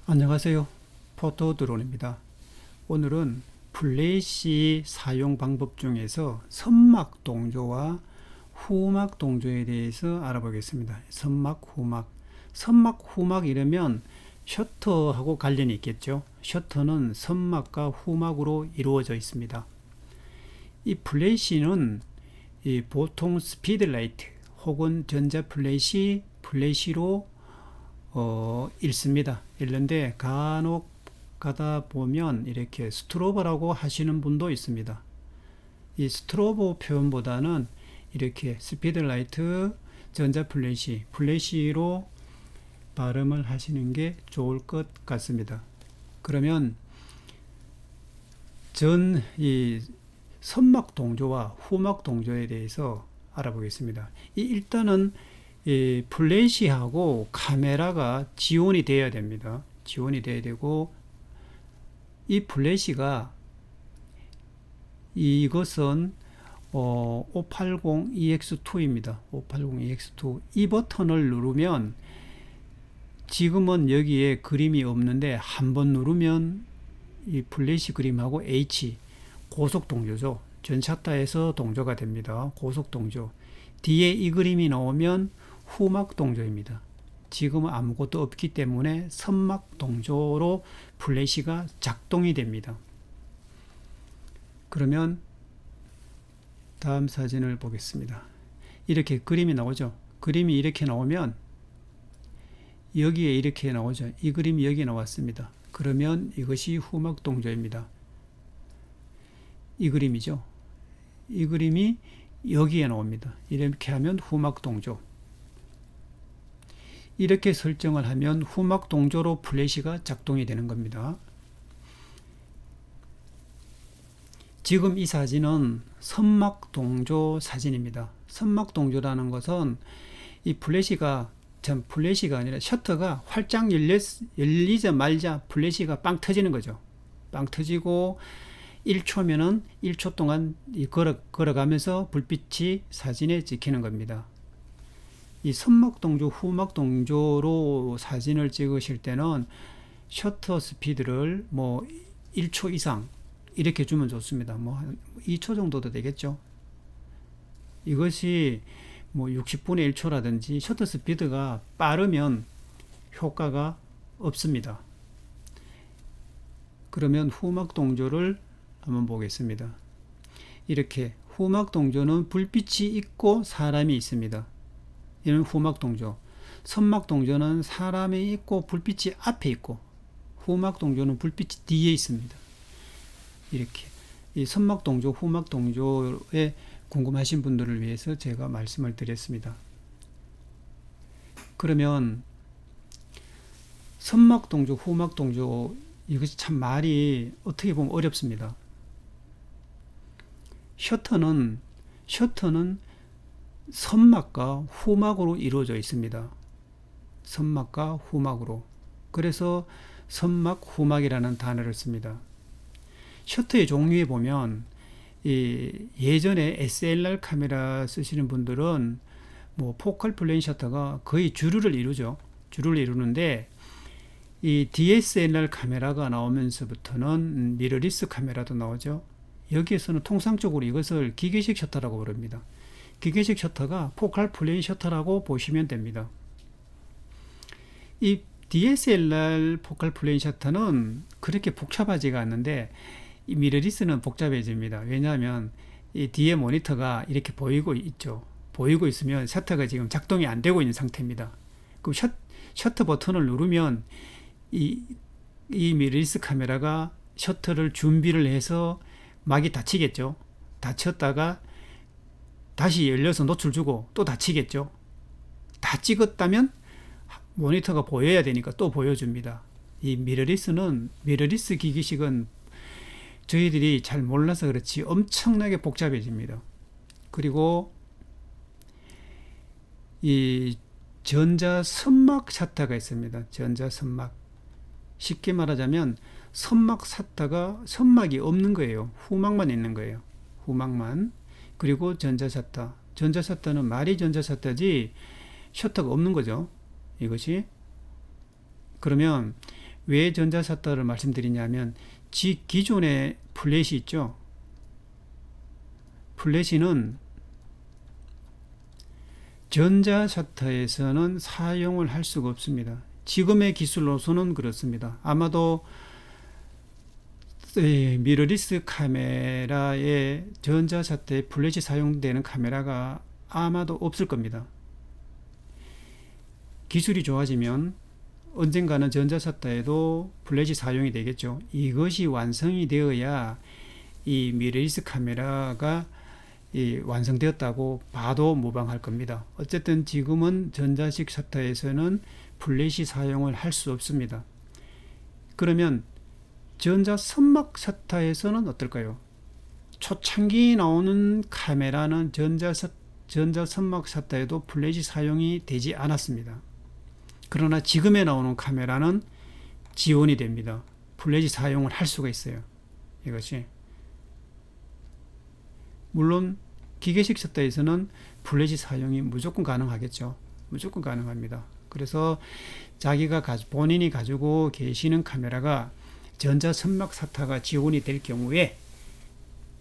안녕하세요. 포토드론입니다. 오늘은 플래시 사용 방법 중에서 선막 동조와 후막 동조에 대해서 알아보겠습니다. 선막, 후막. 선막, 후막 이러면 셔터하고 관련이 있겠죠. 셔터는 선막과 후막으로 이루어져 있습니다. 이 플래시는 보통 스피드라이트 혹은 전자 플래시로 읽습니다. 읽는데 간혹 가다 보면 이렇게 스트로보라고 하시는 분도 있습니다. 이 스트로보 표현보다는 이렇게 스피드라이트, 전자 플래시로 발음을 하시는 게 좋을 것 같습니다. 그러면 이 선막 동조와 후막 동조에 대해서 알아보겠습니다. 일단은 이 플래시하고 카메라가 지원이 돼야 됩니다. 지원이 돼야 되고, 이 플래시가 이것은 580EX2입니다. 580EX2. 이 버튼을 누르면 지금은 여기에 그림이 없는데 한번 누르면 이 플래시 그림하고 H 고속 동조죠. 전차타에서 동조가 됩니다. 고속 동조. 뒤에 이 그림이 나오면 후막 동조입니다. 지금은 아무것도 없기 때문에 선막 동조로 플래시가 작동이 됩니다. 그러면 다음 사진을 보겠습니다. 이렇게 그림이 나오죠. 그림이 이렇게 나오면 여기에 이렇게 나오죠. 이 그림이 여기 나왔습니다. 그러면 이것이 후막 동조입니다. 이 그림이죠. 이 그림이 여기에 나옵니다. 이렇게 하면 후막 동조. 이렇게 설정을 하면 후막 동조로 플래시가 작동이 되는 겁니다. 지금 이 사진은 선막 동조 사진입니다. 선막 동조라는 것은 이 플래시가 아니라 셔터가 활짝 열리자마자 플래시가 빵 터지는 거죠. 빵 터지고 1초면은 1초 동안 걸어가면서 불빛이 사진에 찍히는 겁니다. 이 선막 동조, 후막 동조로 사진을 찍으실 때는 셔터 스피드를 1초 이상 이렇게 주면 좋습니다. 한 2초 정도도 되겠죠. 이것이 60분의 1초라든지 셔터 스피드가 빠르면 효과가 없습니다. 그러면 후막 동조를 한번 보겠습니다. 이렇게 후막 동조는 불빛이 있고 사람이 있습니다. 이는 후막 동조. 선막 동조는 사람이 있고 불빛이 앞에 있고, 후막 동조는 불빛이 뒤에 있습니다. 이렇게 이 선막 동조, 후막 동조에 궁금하신 분들을 위해서 제가 말씀을 드렸습니다. 그러면 선막 동조, 후막 동조, 이것이 참 말이 어떻게 보면 어렵습니다. 셔터는 선막과 후막으로 이루어져 있습니다. 선막과 후막으로. 그래서 선막, 후막이라는 단어를 씁니다. 셔터의 종류에 보면 예전에 SLR 카메라 쓰시는 분들은 포컬 플레인 셔터가 거의 주류를 이루죠. 주류를 이루는데 이 DSLR 카메라가 나오면서부터는 미러리스 카메라도 나오죠. 여기에서는 통상적으로 이것을 기계식 셔터라고 부릅니다. 기계식 셔터가 포컬 플레인 셔터라고 보시면 됩니다. 이 DSLR 포컬 플레인 셔터는 그렇게 복잡하지가 않는데 이 미러리스는 복잡해집니다. 왜냐하면 이 뒤에 모니터가 이렇게 보이고 있죠. 보이고 있으면 셔터가 지금 작동이 안 되고 있는 상태입니다. 그럼 셔터 버튼을 누르면 이 미러리스 카메라가 셔터를 준비를 해서 막이 닫히겠죠. 닫혔다가 다시 열려서 노출 주고 또 닫히겠죠. 다 찍었다면 모니터가 보여야 되니까 또 보여줍니다. 이 미러리스 기기식은 저희들이 잘 몰라서 그렇지 엄청나게 복잡해집니다. 그리고 이 전자 선막 셔터가 있습니다. 전자 선막. 쉽게 말하자면 선막 셔터가 선막이 없는 거예요. 후막만 있는 거예요. 후막만. 그리고 전자 셔터. 전자 셔터는 말이 전자 셔터지 셔터가 없는 거죠. 이것이. 그러면 왜 전자셔터를 말씀드리냐면 기존의 플래시 있죠. 플래시는 전자셔터에서는 사용을 할 수가 없습니다. 지금의 기술로서는 그렇습니다. 아마도 미러리스 카메라에 전자셔터에 플래시 사용되는 카메라가 아마도 없을 겁니다. 기술이 좋아지면 언젠가는 전자셔터에도 플래시 사용이 되겠죠. 이것이 완성이 되어야 이 미러리스 카메라가 완성되었다고 봐도 무방할 겁니다. 어쨌든 지금은 전자식 셔터에서는 플래시 사용을 할 수 없습니다. 그러면 전자 선막 셔터에서는 어떨까요? 초창기 나오는 카메라는 전자 선막 셔터에도 플래시 사용이 되지 않았습니다. 그러나 지금에 나오는 카메라는 지원이 됩니다. 플래시 사용을 할 수가 있어요. 이것이 물론 기계식 셔터에서는 플래시 사용이 무조건 가능하겠죠. 무조건 가능합니다. 그래서 자기가 본인이 가지고 계시는 카메라가 전자 선막 셔터가 지원이 될 경우에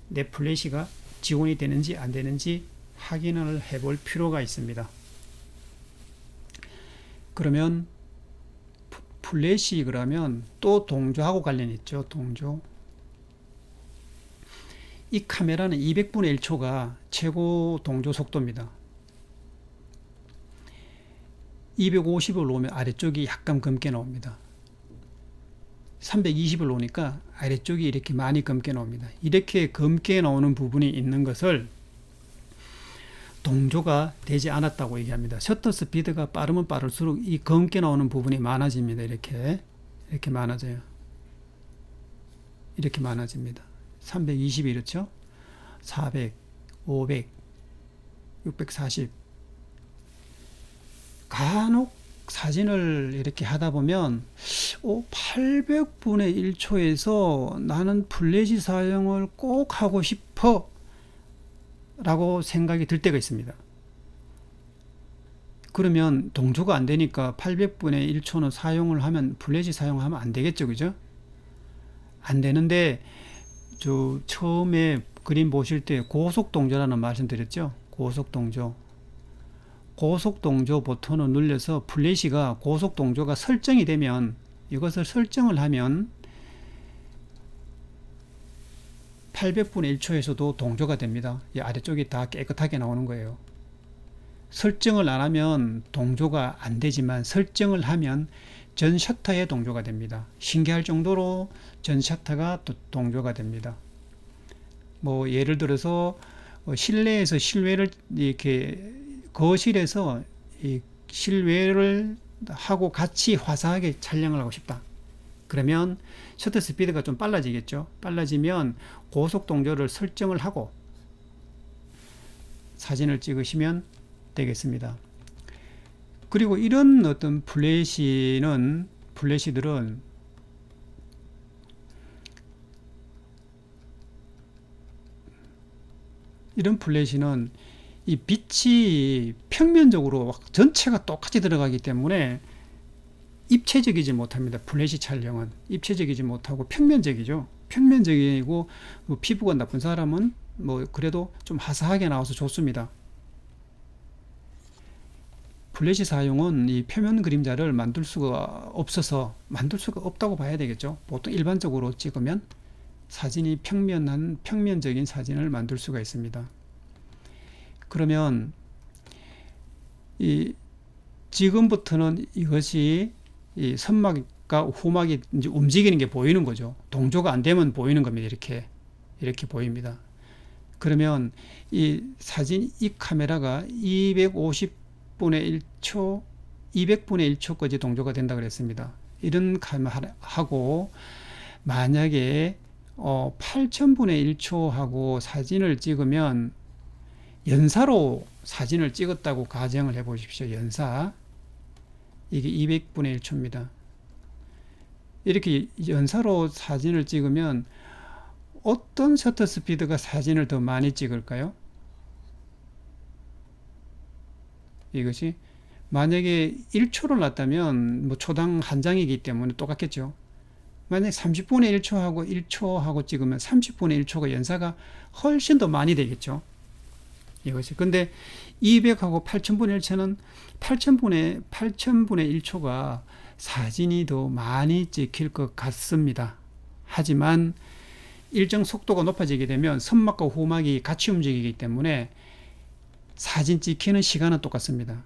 내 플래시가 지원이 되는지 안 되는지 확인을 해볼 필요가 있습니다. 그러면 플래시 그러면 또 동조하고 관련이 있죠. 동조. 이 카메라는 200분의 1초가 최고 동조 속도입니다. 250을 놓으면 아래쪽이 약간 검게 나옵니다. 320을 놓으니까 아래쪽이 이렇게 많이 검게 나옵니다. 이렇게 검게 나오는 부분이 있는 것을 동조가 되지 않았다고 얘기합니다. 셔터 스피드가 빠르면 빠를수록 이 검게 나오는 부분이 많아집니다. 이렇게 많아져요. 이렇게 많아집니다. 320 이렇죠? 400, 500, 640. 간혹 사진을 이렇게 하다 보면 800분의 1초에서 나는 플래시 사용을 꼭 하고 싶어 라고 생각이 들 때가 있습니다. 그러면 동조가 안 되니까 800분의 1초는 사용을 하면 플래시 사용하면 안 되겠죠. 그죠? 안 되는데 처음에 그림 보실 때 고속동조라는 말씀 드렸죠. 고속동조 버튼을 눌려서 플래시가 고속동조가 설정이 되면 이것을 설정을 하면 800분의 1초에서도 동조가 됩니다. 이 아래쪽이 다 깨끗하게 나오는 거예요. 설정을 안 하면 동조가 안 되지만 설정을 하면 전 셔터에 동조가 됩니다. 신기할 정도로 전 셔터가 또 동조가 됩니다. 뭐 예를 들어서 실내에서 실외를 이렇게 거실에서 이 실외를 하고 같이 화사하게 촬영을 하고 싶다. 그러면 셔터 스피드가 좀 빨라지겠죠. 빨라지면 고속 동조를 설정을 하고 사진을 찍으시면 되겠습니다. 그리고 이런 어떤 플래시들은 이런 플래시는 이 빛이 평면적으로 전체가 똑같이 들어가기 때문에 입체적이지 못합니다. 플래시 촬영은 입체적이지 못하고 평면적이죠. 평면적이고 피부가 나쁜 사람은 뭐 그래도 좀 화사하게 나와서 좋습니다. 플래시 사용은 이 표면 그림자를 만들 수가 없다고 봐야 되겠죠. 보통 일반적으로 찍으면 사진이 평면적인 사진을 만들 수가 있습니다. 그러면 지금부터는 이것이 이 선막과 후막이 이제 움직이는 게 보이는 거죠. 동조가 안 되면 보이는 겁니다. 이렇게 보입니다. 그러면 이 카메라가 250분의 1초, 200분의 1초까지 동조가 된다 그랬습니다. 이런 카메라하고 만약에 8000분의 1초하고 사진을 찍으면 연사로 사진을 찍었다고 가정을 해 보십시오. 연사. 이게 200분의 1초입니다. 이렇게 연사로 사진을 찍으면 어떤 셔터 스피드가 사진을 더 많이 찍을까요? 이것이 만약에 1초를 놨다면 뭐 초당 한 장이기 때문에 똑같겠죠. 만약 30분의 1초하고 1초하고 찍으면 30분의 1초가 연사가 훨씬 더 많이 되겠죠. 이것이. 근데 200하고 8000분의 1초는 8000분의 1초가 사진이 더 많이 찍힐 것 같습니다. 하지만 일정 속도가 높아지게 되면 선막과 후막이 같이 움직이기 때문에 사진 찍히는 시간은 똑같습니다.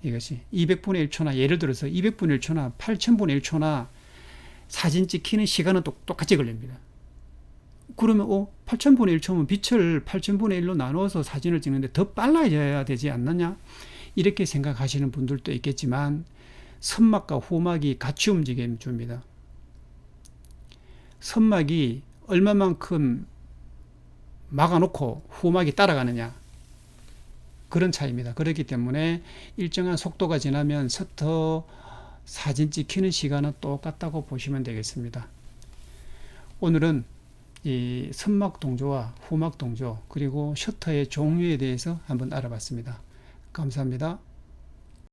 이것이 200분의 1초나 예를 들어서 200분의 1초나 8000분의 1초나 사진 찍히는 시간은 똑같이 걸립니다. 그러면 8000분의 1초면 빛을 8000분의 1로 나누어서 사진을 찍는데 더 빨라져야 되지 않느냐? 이렇게 생각하시는 분들도 있겠지만 선막과 후막이 같이 움직여 줍니다. 선막이 얼마만큼 막아놓고 후막이 따라가느냐, 그런 차이입니다. 그렇기 때문에 일정한 속도가 지나면 셔터 사진 찍히는 시간은 똑같다고 보시면 되겠습니다. 오늘은 이 선막 동조와 후막 동조 그리고 셔터의 종류에 대해서 한번 알아봤습니다. 감사합니다.